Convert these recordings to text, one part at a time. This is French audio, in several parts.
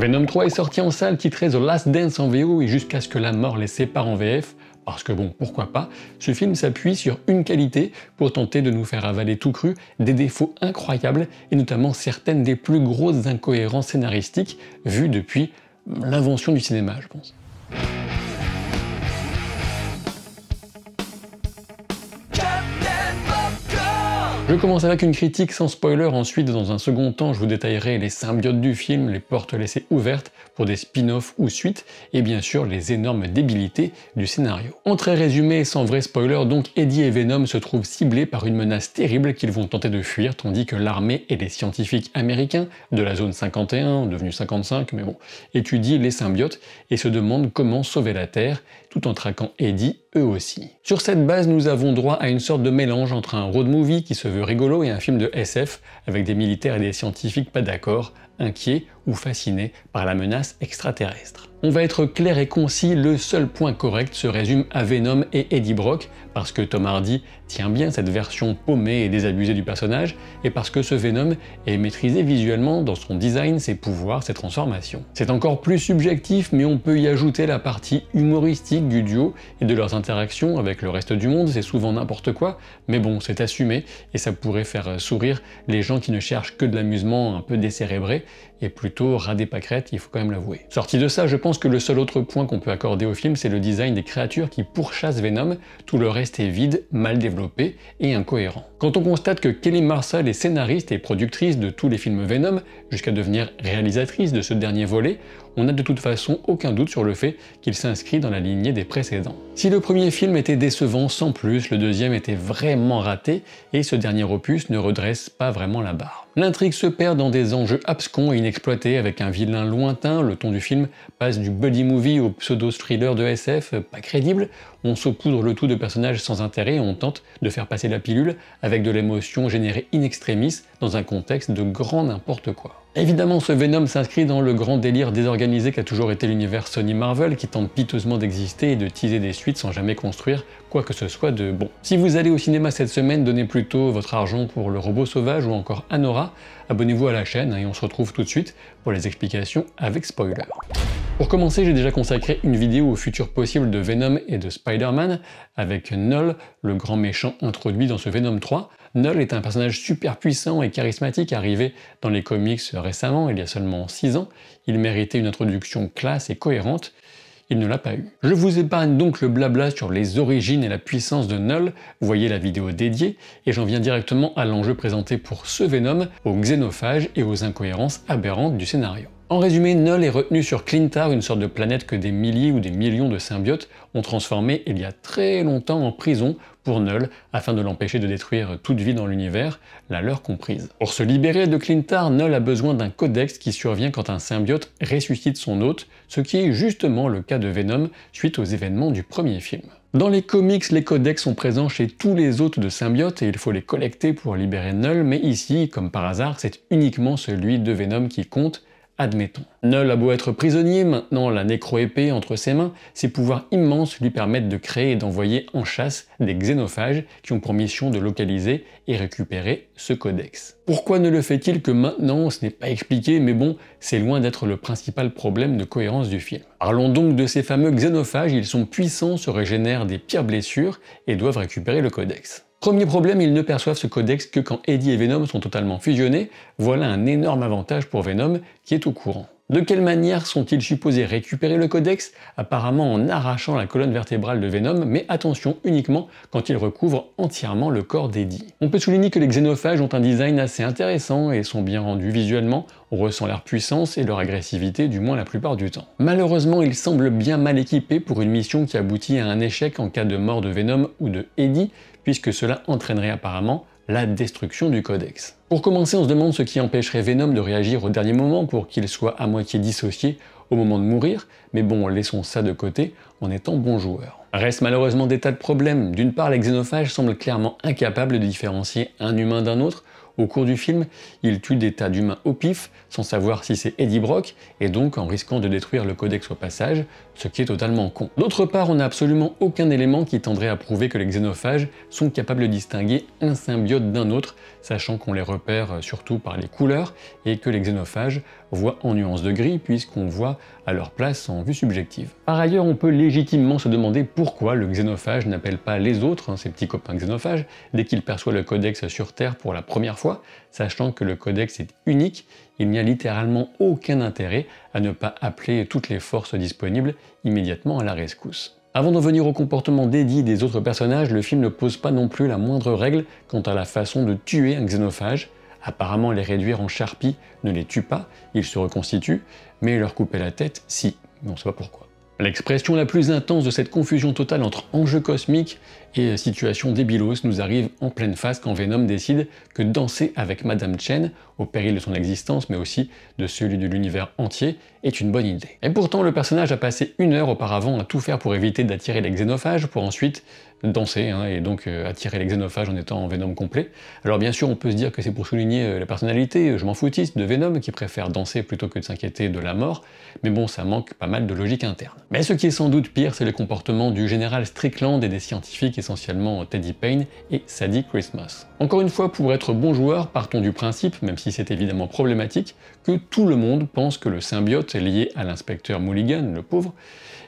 Venom 3 est sorti en salle, titré The Last Dance en VO et jusqu'à ce que la mort les sépare en VF, parce que bon, pourquoi pas, ce film s'appuie sur une qualité pour tenter de nous faire avaler tout cru des défauts incroyables et notamment certaines des plus grosses incohérences scénaristiques vues depuis l'invention du cinéma, je pense. Je commence avec une critique sans spoiler, ensuite dans un second temps je vous détaillerai les symbiotes du film, les portes laissées ouvertes pour des spin-offs ou suites, et bien sûr les énormes débilités du scénario. En très résumé, sans vrai spoiler, donc Eddie et Venom se trouvent ciblés par une menace terrible qu'ils vont tenter de fuir, tandis que l'armée et les scientifiques américains de la zone 51, devenue 55, mais bon, étudient les symbiotes et se demandent comment sauver la Terre, tout en traquant Eddie eux aussi. Sur cette base, nous avons droit à une sorte de mélange entre un road movie qui se veut rigolo et un film de SF avec des militaires et des scientifiques pas d'accord, inquiets ou fascinés par la menace extraterrestre. On va être clair et concis, le seul point correct se résume à Venom et Eddie Brock, parce que Tom Hardy tient bien cette version paumée et désabusée du personnage, et parce que ce Venom est maîtrisé visuellement dans son design, ses pouvoirs, ses transformations. C'est encore plus subjectif, mais on peut y ajouter la partie humoristique du duo et de leurs interactions avec le reste du monde, c'est souvent n'importe quoi, mais bon, c'est assumé, et ça pourrait faire sourire les gens qui ne cherchent que de l'amusement un peu décérébré, et plutôt ras des pâquerettes, il faut quand même l'avouer. Sorti de ça, je pense que le seul autre point qu'on peut accorder au film, c'est le design des créatures qui pourchassent Venom, tout le reste est vide, mal développé et incohérent. Quand on constate que Kelly Marshall est scénariste et productrice de tous les films Venom, jusqu'à devenir réalisatrice de ce dernier volet, on n'a de toute façon aucun doute sur le fait qu'il s'inscrit dans la lignée des précédents. Si le premier film était décevant sans plus, le deuxième était vraiment raté, et ce dernier opus ne redresse pas vraiment la barre. L'intrigue se perd dans des enjeux abscons et inexploités avec un vilain lointain, le ton du film passe du buddy movie au pseudo-thriller de SF pas crédible, on saupoudre le tout de personnages sans intérêt et on tente de faire passer la pilule avec de l'émotion générée in extremis dans un contexte de grand n'importe quoi. Évidemment, ce Venom s'inscrit dans le grand délire désorganisé qu'a toujours été l'univers Sony Marvel qui tente piteusement d'exister et de teaser des suites sans jamais construire quoi que ce soit de bon. Si vous allez au cinéma cette semaine, donnez plutôt votre argent pour Le Robot Sauvage ou encore Anora, abonnez-vous à la chaîne et on se retrouve tout de suite pour les explications avec spoiler. Pour commencer, j'ai déjà consacré une vidéo au futur possible de Venom et de Spider-Man avec Knull, le grand méchant introduit dans ce Venom 3. Knull est un personnage super puissant et charismatique arrivé dans les comics récemment, il y a seulement 6 ans. Il méritait une introduction classe et cohérente. Il ne l'a pas eu. Je vous épargne donc le blabla sur les origines et la puissance de Knull, vous voyez la vidéo dédiée, et j'en viens directement à l'enjeu présenté pour ce Venom, aux xénophages et aux incohérences aberrantes du scénario. En résumé, Knull est retenu sur Clintar, une sorte de planète que des milliers ou des millions de symbiotes ont transformé il y a très longtemps en prison pour Knull, afin de l'empêcher de détruire toute vie dans l'univers, la leur comprise. Pour se libérer de Clintar, Knull a besoin d'un codex qui survient quand un symbiote ressuscite son hôte, ce qui est justement le cas de Venom suite aux événements du premier film. Dans les comics, les codex sont présents chez tous les hôtes de symbiotes et il faut les collecter pour libérer Knull, mais ici, comme par hasard, c'est uniquement celui de Venom qui compte, admettons. Knull a beau être prisonnier, maintenant la nécro-épée entre ses mains, ses pouvoirs immenses lui permettent de créer et d'envoyer en chasse des xénophages qui ont pour mission de localiser et récupérer ce codex. Pourquoi ne le fait-il que maintenant? Ce n'est pas expliqué, mais bon, c'est loin d'être le principal problème de cohérence du film. Parlons donc de ces fameux xénophages, ils sont puissants, se régénèrent des pires blessures et doivent récupérer le codex. Premier problème, ils ne perçoivent ce codex que quand Eddie et Venom sont totalement fusionnés, voilà un énorme avantage pour Venom qui est au courant. De quelle manière sont-ils supposés récupérer le codex? Apparemment en arrachant la colonne vertébrale de Venom, mais attention uniquement quand il recouvre entièrement le corps d'Eddie. On peut souligner que les xénophages ont un design assez intéressant et sont bien rendus visuellement, on ressent leur puissance et leur agressivité du moins la plupart du temps. Malheureusement, ils semblent bien mal équipés pour une mission qui aboutit à un échec en cas de mort de Venom ou de Eddie, puisque cela entraînerait apparemment la destruction du codex. Pour commencer, on se demande ce qui empêcherait Venom de réagir au dernier moment pour qu'il soit à moitié dissocié au moment de mourir, mais bon, laissons ça de côté en étant bon joueur. Reste malheureusement des tas de problèmes. D'une part, les xénophages semblent clairement incapables de différencier un humain d'un autre. Au cours du film, ils tuent des tas d'humains au pif, sans savoir si c'est Eddie Brock, et donc en risquant de détruire le codex au passage, ce qui est totalement con. D'autre part, on n'a absolument aucun élément qui tendrait à prouver que les xénophages sont capables de distinguer un symbiote d'un autre, sachant qu'on les repère surtout par les couleurs, et que les xénophages voit en nuances de gris puisqu'on voit à leur place en vue subjective. Par ailleurs, on peut légitimement se demander pourquoi le xénophage n'appelle pas les autres, ses petits copains xénophages, dès qu'il perçoit le codex sur Terre pour la première fois, sachant que le codex est unique, il n'y a littéralement aucun intérêt à ne pas appeler toutes les forces disponibles immédiatement à la rescousse. Avant d'en venir au comportement d'Eddie et des autres personnages, le film ne pose pas non plus la moindre règle quant à la façon de tuer un xénophage. Apparemment, les réduire en charpie ne les tue pas, ils se reconstituent, mais leur couper la tête, si, mais on ne sait pas pourquoi. L'expression la plus intense de cette confusion totale entre enjeux cosmiques et situation débilos nous arrive en pleine face quand Venom décide que danser avec Madame Chen, au péril de son existence mais aussi de celui de l'univers entier, est une bonne idée. Et pourtant, le personnage a passé 1 heure auparavant à tout faire pour éviter d'attirer les xénophages, pour ensuite danser, et donc attirer les xénophages en étant en Venom complet. Alors bien sûr, on peut se dire que c'est pour souligner la personnalité, je m'en foutiste, de Venom, qui préfère danser plutôt que de s'inquiéter de la mort, mais bon, ça manque pas mal de logique interne. Mais ce qui est sans doute pire, c'est le comportement du général Strickland et des scientifiques, essentiellement Teddy Payne et Sadie Christmas. Encore une fois, pour être bon joueur, partons du principe, même si c'est évidemment problématique, que tout le monde pense que le symbiote est lié à l'inspecteur Mulligan, le pauvre,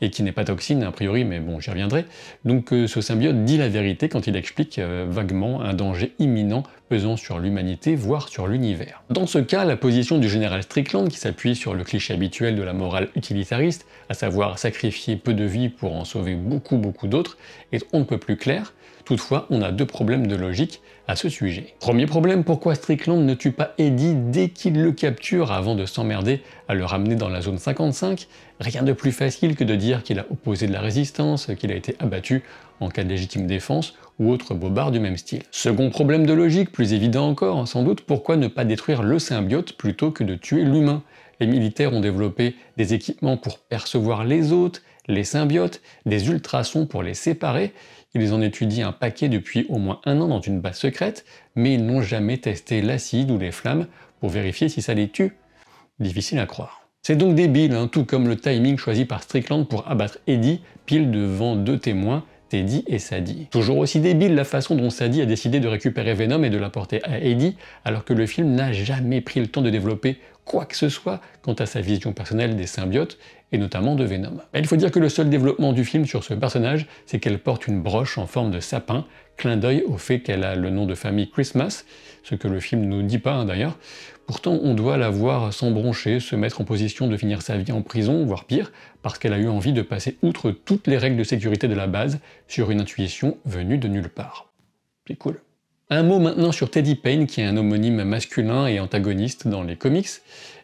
et qui n'est pas toxine a priori, mais bon, j'y reviendrai. Donc ce symbiote dit la vérité quand il explique vaguement un danger imminent pesant sur l'humanité, voire sur l'univers. Dans ce cas, la position du général Strickland, qui s'appuie sur le cliché habituel de la morale utilitariste, à savoir sacrifier peu de vies pour en sauver beaucoup d'autres, est on ne peut plus claire. Toutefois, on a 2 problèmes de logique à ce sujet. Premier problème, pourquoi Strickland ne tue pas Eddie dès qu'il le capture avant de s'emmerder à le ramener dans la zone 55? Rien de plus facile que de dire qu'il a opposé de la résistance, qu'il a été abattu en cas de légitime défense ou autre bobard du même style. Second problème de logique, plus évident encore, sans doute, pourquoi ne pas détruire le symbiote plutôt que de tuer l'humain? Les militaires ont développé des équipements pour percevoir les hôtes, les symbiotes, des ultrasons pour les séparer. Ils en étudient un paquet depuis au moins 1 an dans une base secrète, mais ils n'ont jamais testé l'acide ou les flammes pour vérifier si ça les tue. Difficile à croire. C'est donc débile, tout comme le timing choisi par Strickland pour abattre Eddie pile devant 2 témoins, Teddy et Sadie. Toujours aussi débile la façon dont Sadie a décidé de récupérer Venom et de l'apporter à Eddie, alors que le film n'a jamais pris le temps de développer quoi que ce soit quant à sa vision personnelle des symbiotes, et notamment de Venom. Mais il faut dire que le seul développement du film sur ce personnage, c'est qu'elle porte une broche en forme de sapin, clin d'œil au fait qu'elle a le nom de famille Christmas, ce que le film ne nous dit pas d'ailleurs. Pourtant, on doit la voir s'embroncher, se mettre en position de finir sa vie en prison, voire pire, parce qu'elle a eu envie de passer outre toutes les règles de sécurité de la base sur une intuition venue de nulle part. C'est cool. Un mot maintenant sur Teddy Payne, qui est un homonyme masculin et antagoniste dans les comics,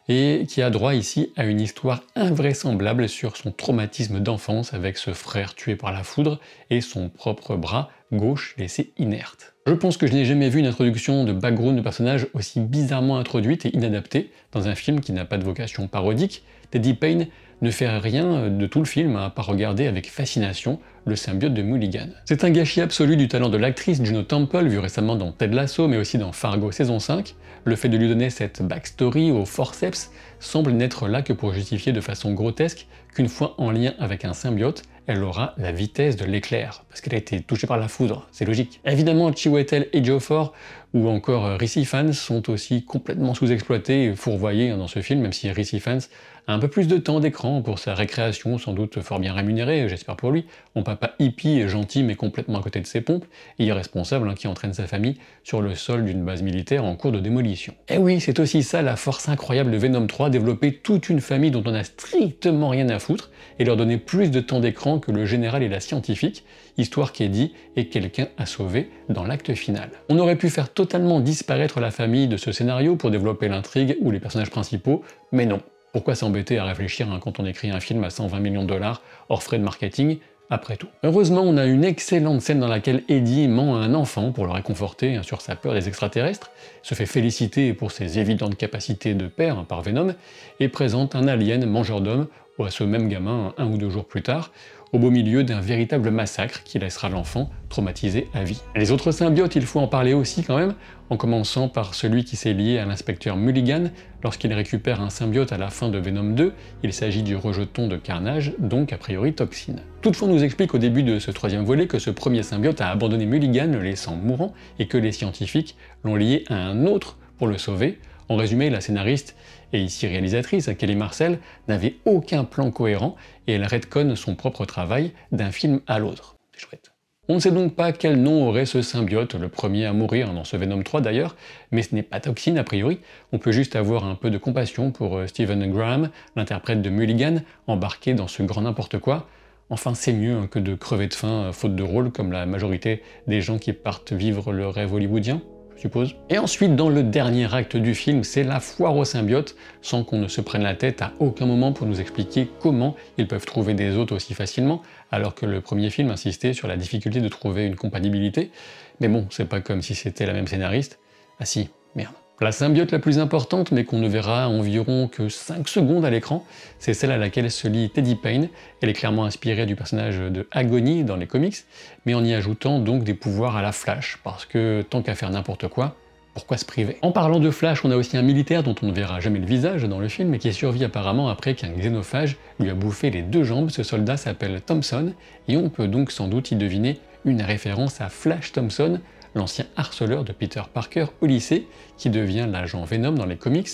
et qui a droit ici à une histoire invraisemblable sur son traumatisme d'enfance avec ce frère tué par la foudre et son propre bras gauche laissé inerte. Je pense que je n'ai jamais vu une introduction de background de personnage aussi bizarrement introduite et inadaptée dans un film qui n'a pas de vocation parodique. Teddy Payne ne fait rien de tout le film à part regarder avec fascination le symbiote de Mulligan. C'est un gâchis absolu du talent de l'actrice Juno Temple, vue récemment dans Ted Lasso mais aussi dans Fargo saison 5. Le fait de lui donner cette backstory au forceps semble n'être là que pour justifier de façon grotesque qu'une fois en lien avec un symbiote, elle aura la vitesse de l'éclair, parce qu'elle a été touchée par la foudre, c'est logique. Évidemment, Chiwetel Ejiofor ou encore Rhys Ifans sont aussi complètement sous-exploités et fourvoyés dans ce film, même si Rhys Ifans a un peu plus de temps d'écran pour sa récréation, sans doute fort bien rémunérée, j'espère pour lui. Mon papa hippie, gentil mais complètement à côté de ses pompes, et irresponsable qui entraîne sa famille sur le sol d'une base militaire en cours de démolition. Et oui, c'est aussi ça la force incroyable de Venom 3, développer toute une famille dont on n'a strictement rien à foutre, et leur donner plus de temps d'écran que le général et la scientifique, histoire qu'Eddie ait quelqu'un à sauver dans l'acte final. On aurait pu faire totalement disparaître la famille de ce scénario pour développer l'intrigue ou les personnages principaux, mais non. Pourquoi s'embêter à réfléchir quand on écrit un film à 120 millions de dollars hors frais de marketing, après tout. Heureusement, on a une excellente scène dans laquelle Eddie ment à un enfant pour le réconforter sur sa peur des extraterrestres, se fait féliciter pour ses évidentes capacités de père par Venom, et présente un alien mangeur d'hommes à ce même gamin 1 ou 2 jours plus tard, au beau milieu d'un véritable massacre qui laissera l'enfant traumatisé à vie. Les autres symbiotes, il faut en parler aussi quand même, en commençant par celui qui s'est lié à l'inspecteur Mulligan lorsqu'il récupère un symbiote à la fin de Venom 2, il s'agit du rejeton de Carnage, donc a priori toxine. Toutefois, on nous explique au début de ce 3e volet que ce premier symbiote a abandonné Mulligan, le laissant mourant, et que les scientifiques l'ont lié à un autre pour le sauver. En résumé, la scénariste et ici réalisatrice, Kelly Marcel, n'avait aucun plan cohérent et elle retconne son propre travail d'un film à l'autre. C'est chouette. On ne sait donc pas quel nom aurait ce symbiote, le premier à mourir dans ce Venom 3 d'ailleurs, mais ce n'est pas Toxin a priori, on peut juste avoir un peu de compassion pour Stephen Graham, l'interprète de Mulligan, embarqué dans ce grand n'importe quoi. Enfin c'est mieux que de crever de faim faute de rôle, comme la majorité des gens qui partent vivre le rêve hollywoodien, je suppose. Et ensuite, dans le dernier acte du film, c'est la foire aux symbiotes, sans qu'on ne se prenne la tête à aucun moment pour nous expliquer comment ils peuvent trouver des hôtes aussi facilement, alors que le premier film insistait sur la difficulté de trouver une compatibilité. Mais bon, c'est pas comme si c'était la même scénariste. Ah si, merde. La symbiote la plus importante, mais qu'on ne verra environ que 5 secondes à l'écran, c'est celle à laquelle se lie Teddy Payne. Elle est clairement inspirée du personnage de Agony dans les comics, mais en y ajoutant donc des pouvoirs à la Flash, parce que tant qu'à faire n'importe quoi, pourquoi se priver? En parlant de Flash, on a aussi un militaire dont on ne verra jamais le visage dans le film, et qui survit apparemment après qu'un xénophage lui a bouffé les 2 jambes. Ce soldat s'appelle Thompson, et on peut donc sans doute y deviner une référence à Flash Thompson, l'ancien harceleur de Peter Parker au lycée, qui devient l'agent Venom dans les comics,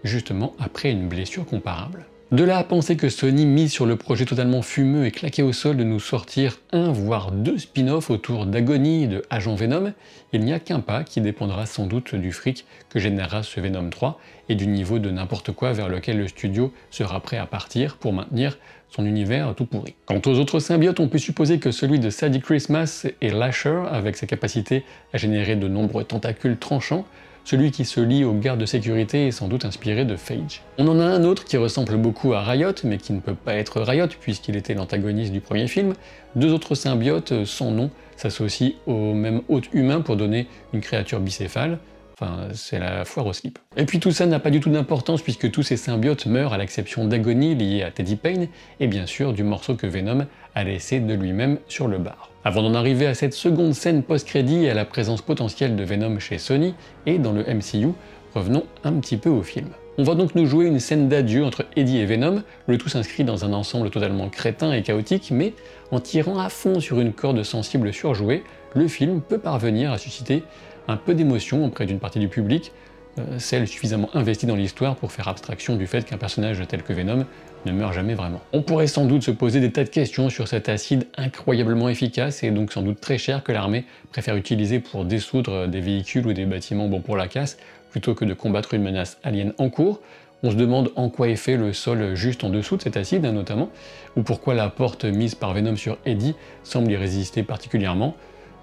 justement après une blessure comparable. De là à penser que Sony mise sur le projet totalement fumeux et claqué au sol de nous sortir 1 voire 2 spin-offs autour d'Agony et de Agent Venom, il n'y a qu'un pas qui dépendra sans doute du fric que générera ce Venom 3 et du niveau de n'importe quoi vers lequel le studio sera prêt à partir pour maintenir son univers tout pourri. Quant aux autres symbiotes, on peut supposer que celui de Sadie Christmas est Lasher, avec sa capacité à générer de nombreux tentacules tranchants. Celui qui se lie aux gardes de sécurité est sans doute inspiré de Phage. On en a un autre qui ressemble beaucoup à Riot, mais qui ne peut pas être Riot puisqu'il était l'antagoniste du premier film. 2 autres symbiotes sans nom s'associent au même hôte humain pour donner une créature bicéphale. Enfin, c'est la foire au slip. Et puis tout ça n'a pas du tout d'importance puisque tous ces symbiotes meurent à l'exception d'Agony liée à Teddy Payne et bien sûr du morceau que Venom a laissé de lui-même sur le bar. Avant d'en arriver à cette seconde scène post-crédit et à la présence potentielle de Venom chez Sony et dans le MCU, revenons un petit peu au film. On va donc nous jouer une scène d'adieu entre Eddie et Venom, le tout s'inscrit dans un ensemble totalement crétin et chaotique, mais en tirant à fond sur une corde sensible surjouée, le film peut parvenir à susciter un peu d'émotion auprès d'une partie du public, celle suffisamment investie dans l'histoire pour faire abstraction du fait qu'un personnage tel que Venom ne meurt jamais vraiment. On pourrait sans doute se poser des tas de questions sur cet acide incroyablement efficace et donc sans doute très cher que l'armée préfère utiliser pour dissoudre des véhicules ou des bâtiments bons pour la casse, plutôt que de combattre une menace alien en cours. On se demande en quoi est fait le sol juste en dessous de cet acide notamment, ou pourquoi la porte mise par Venom sur Eddie semble y résister particulièrement,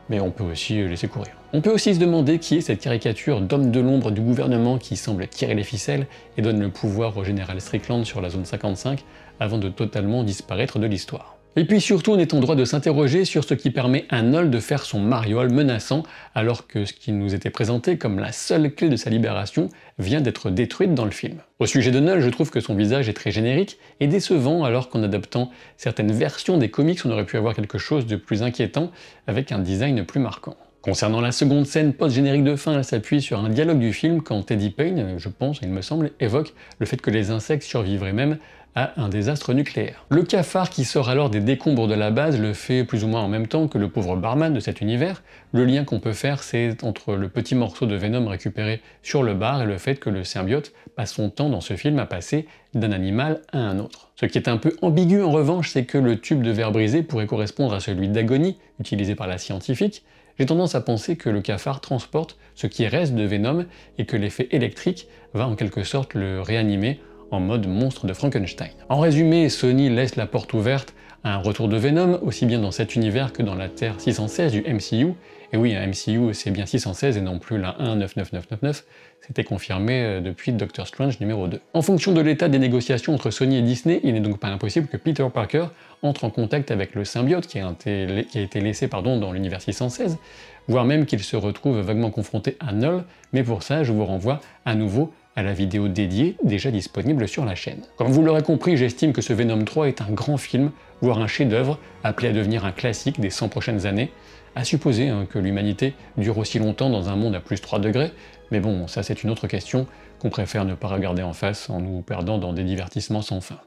mais on peut aussi laisser courir. On peut aussi se demander qui est cette caricature d'homme de l'ombre du gouvernement qui semble tirer les ficelles et donne le pouvoir au général Strickland sur la zone 55 avant de totalement disparaître de l'histoire. Et puis surtout, on est en droit de s'interroger sur ce qui permet à Null de faire son mariole menaçant alors que ce qui nous était présenté comme la seule clé de sa libération vient d'être détruite dans le film. Au sujet de Null, je trouve que son visage est très générique et décevant alors qu'en adaptant certaines versions des comics, on aurait pu avoir quelque chose de plus inquiétant avec un design plus marquant. Concernant la seconde scène post-générique de fin, elle s'appuie sur un dialogue du film quand Teddy Payne, je pense, il me semble, évoque le fait que les insectes survivraient même à un désastre nucléaire. Le cafard qui sort alors des décombres de la base le fait plus ou moins en même temps que le pauvre barman de cet univers. Le lien qu'on peut faire, c'est entre le petit morceau de Venom récupéré sur le bar et le fait que le symbiote passe son temps dans ce film à passer d'un animal à un autre. Ce qui est un peu ambigu en revanche, c'est que le tube de verre brisé pourrait correspondre à celui d'Agony, utilisé par la scientifique. J'ai tendance à penser que le cafard transporte ce qui reste de Venom et que l'effet électrique va en quelque sorte le réanimer en mode monstre de Frankenstein. En résumé, Sony laisse la porte ouverte à un retour de Venom, aussi bien dans cet univers que dans la Terre 616 du MCU. Et oui, un MCU c'est bien 616 et non plus la 199999, c'était confirmé depuis Doctor Strange numéro 2. En fonction de l'état des négociations entre Sony et Disney, il n'est donc pas impossible que Peter Parker entre en contact avec le symbiote qui a été laissé dans l'univers 616, voire même qu'il se retrouve vaguement confronté à Null, mais pour ça je vous renvoie à nouveau à la vidéo dédiée déjà disponible sur la chaîne. Comme vous l'aurez compris, j'estime que ce Venom 3 est un grand film, voire un chef-d'œuvre, appelé à devenir un classique des 100 prochaines années. À supposer que l'humanité dure aussi longtemps dans un monde à plus 3 degrés, mais bon, ça c'est une autre question qu'on préfère ne pas regarder en face en nous perdant dans des divertissements sans fin.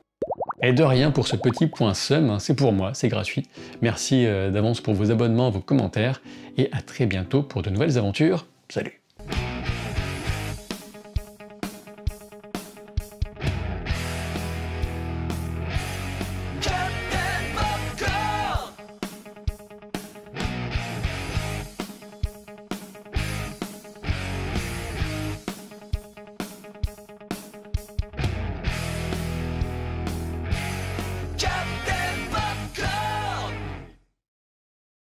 Et de rien pour ce petit point somme, c'est pour moi, c'est gratuit. Merci d'avance pour vos abonnements, vos commentaires, et à très bientôt pour de nouvelles aventures. Salut!